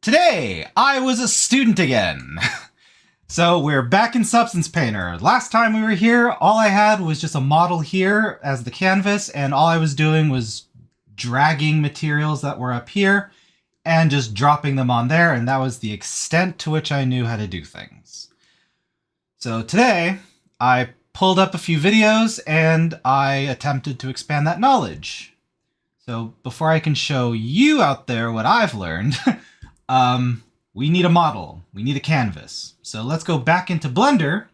Today, I was a student again. So we're back in Substance Painter. Last time we were here, all I had was just a model here as the canvas, and all I was doing was dragging materials that were up here and just dropping them on there, and that was the extent to which I knew how to do things. So today, I pulled up a few videos and I attempted to expand that knowledge. So before I can show you out there what I've learned, we need a model. We need a canvas. So let's go back into Blender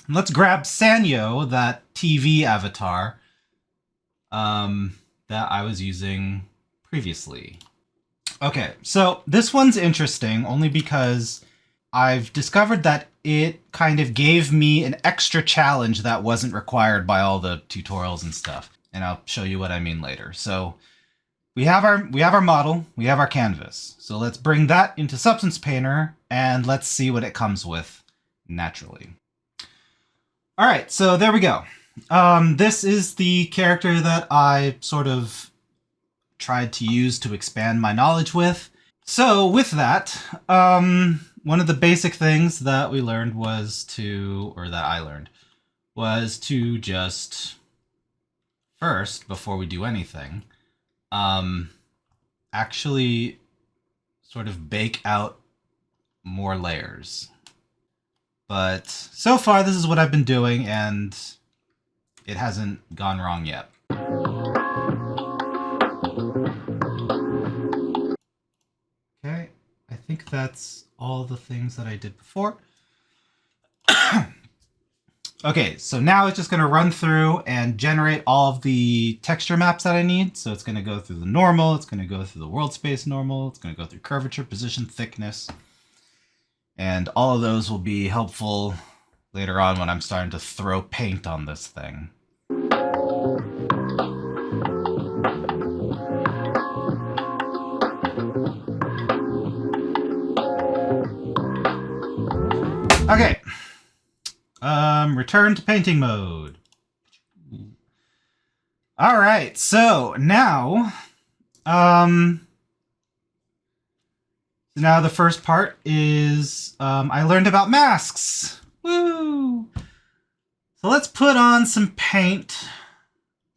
and let's grab Sanyo, that TV avatar that I was using previously. Okay, so this one's interesting only because I've discovered that it kind of gave me an extra challenge that wasn't required by all the tutorials and stuff. And I'll show you what I mean later. So we have our model, we have our canvas. So let's bring that into Substance Painter and let's see what it comes with naturally. All right, so there we go. This is the character that I sort of tried to use to expand my knowledge with. So with that, one of the basic things that we learned was that I learned, was to just first, before we do anything, actually sort of bake out more layers. But so far, this is what I've been doing, and it hasn't gone wrong yet. Okay, I think that's all the things that I did before. Okay, so now it's just going to run through and generate all of the texture maps that I need. So it's going to go through the normal, it's going to go through the world space normal, it's going to go through curvature, position, thickness. And all of those will be helpful later on when I'm starting to throw paint on this thing. Okay. Return to painting mode. All right, so now, the first part is I learned about masks. Woo! So let's put on some paint.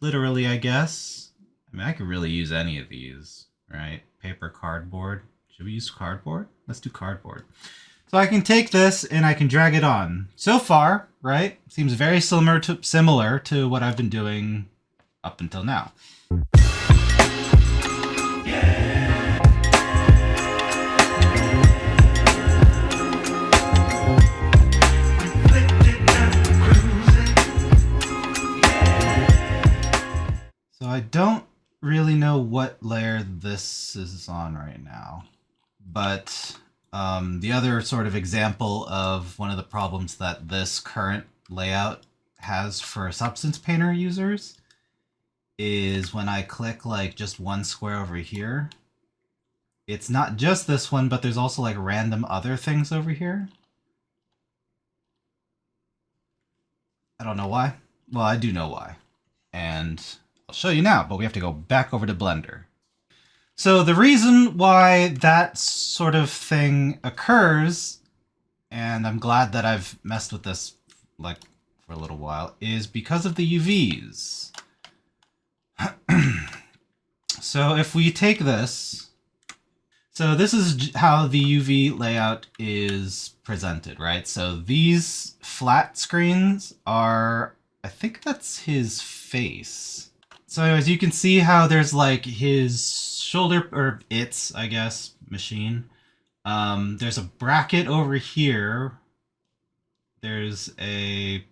Literally, I guess. I mean, I could really use any of these, right? Paper, cardboard. Should we use cardboard? Let's do cardboard. So I can take this and I can drag it on. So far, right, seems very similar to what I've been doing up until now. So I don't really know what layer this is on right now, but the other sort of example of one of the problems that this current layout has for Substance Painter users is when I click like just one square over here, it's not just this one, but there's also like random other things over here. I don't know why. Well, I do know why. And I'll show you now, but we have to go back over to Blender. So the reason why that sort of thing occurs, and I'm glad that I've messed with this like for a little while, is because of the UVs. So if we take this, so this is how the UV layout is presented, right? So these flat screens are, I think that's his face. So anyways, you can see how there's like his shoulder, or its, I guess, machine. There's a bracket over here. There's a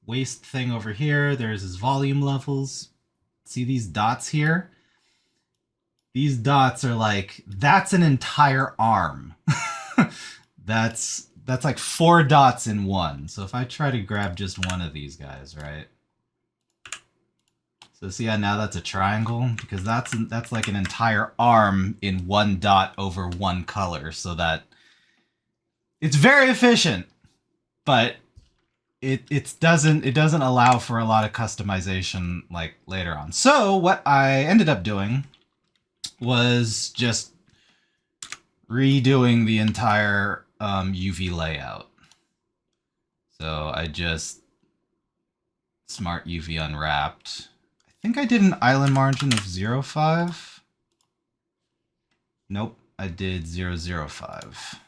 waist thing over here. There's his volume levels. See these dots here? These dots are like, that's an entire arm. That's like 4 dots in one. So if I try to grab just one of these guys, right? So see how now that's a triangle? Because that's like an entire arm in one dot over one color, so that it's very efficient, but it doesn't allow for a lot of customization like later on. So what I ended up doing was just redoing the entire UV layout. So I just smart UV unwrapped. I think I did an island margin of 0.5. Nope, I did 0.05.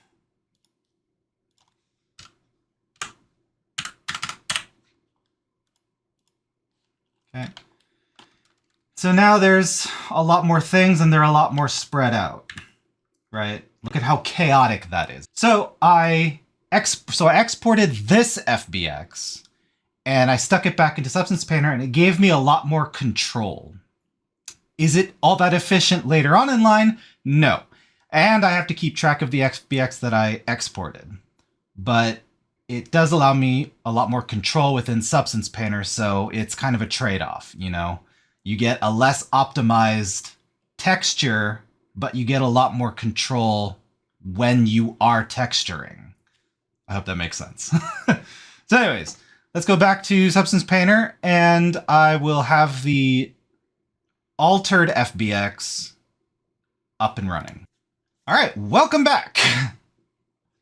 Okay. So now there's a lot more things and they're a lot more spread out, right? Look at how chaotic that is. So I exported this FBX and I stuck it back into Substance Painter and it gave me a lot more control. Is it all that efficient later on in line? No. And I have to keep track of the FBX that I exported. But it does allow me a lot more control within Substance Painter, so it's kind of a trade-off, you know? You get a less optimized texture, but you get a lot more control when you are texturing. I hope that makes sense. So anyways, let's go back to Substance Painter, and I will have the altered FBX up and running. All right, welcome back.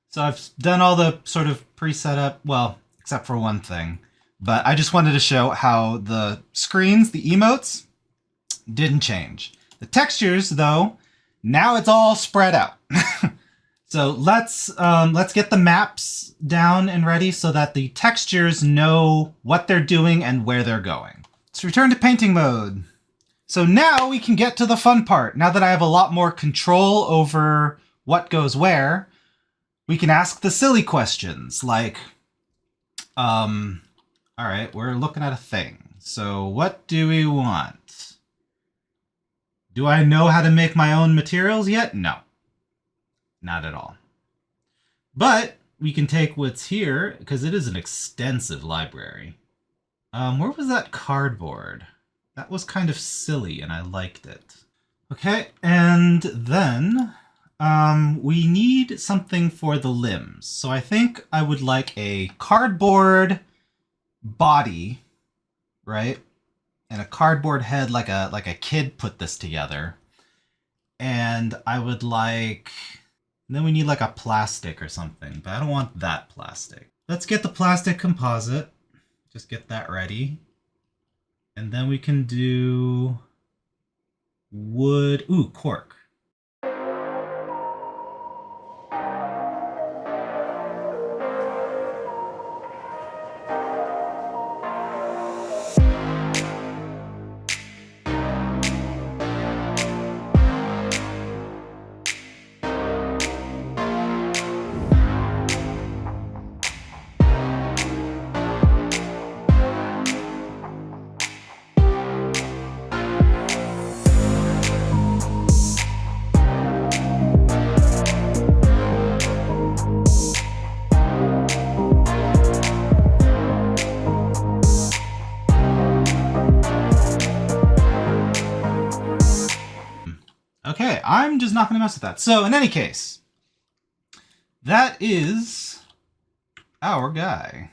So I've done all the sort of pre-setup, well, except for one thing. But I just wanted to show how the screens, the emotes, didn't change. The textures, though, now it's all spread out. So let's get the maps down and ready so that the textures know what they're doing and where they're going. Let's return to painting mode. So now we can get to the fun part. Now that I have a lot more control over what goes where, we can ask the silly questions like, all right, we're looking at a thing. So what do we want? Do I know how to make my own materials yet? No, not at all. But we can take what's here because it is an extensive library. Where was that cardboard? That was kind of silly and I liked it. Okay, and then we need something for the limbs. So I think I would like a cardboard body, right? And a cardboard head, like a kid put this together. And I would like, then we need like a plastic or something, but I don't want that plastic. Let's get the plastic composite. Just get that ready. And then we can do wood, ooh, cork. Okay, I'm just not going to mess with that. So in any case, that is our guy.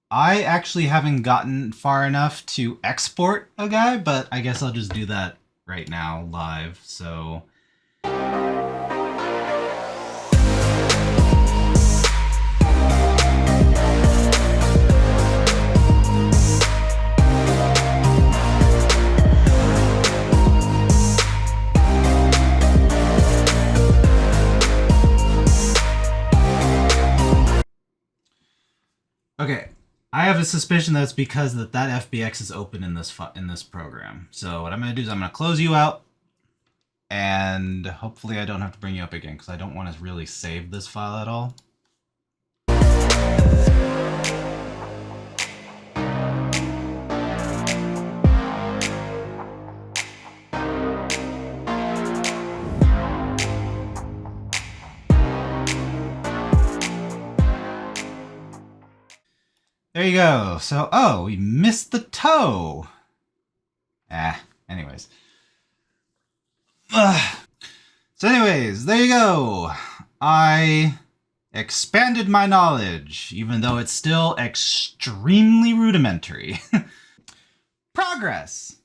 I actually haven't gotten far enough to export a guy, but I guess I'll just do that right now live. So okay, I have a suspicion that it's because that FBX is open in this program. So what I'm going to do is I'm going to close you out, and hopefully I don't have to bring you up again because I don't want to really save this file at all. There you go. So, oh, we missed the toe. Anyways. So anyways, there you go. I expanded my knowledge, even though it's still extremely rudimentary. Progress!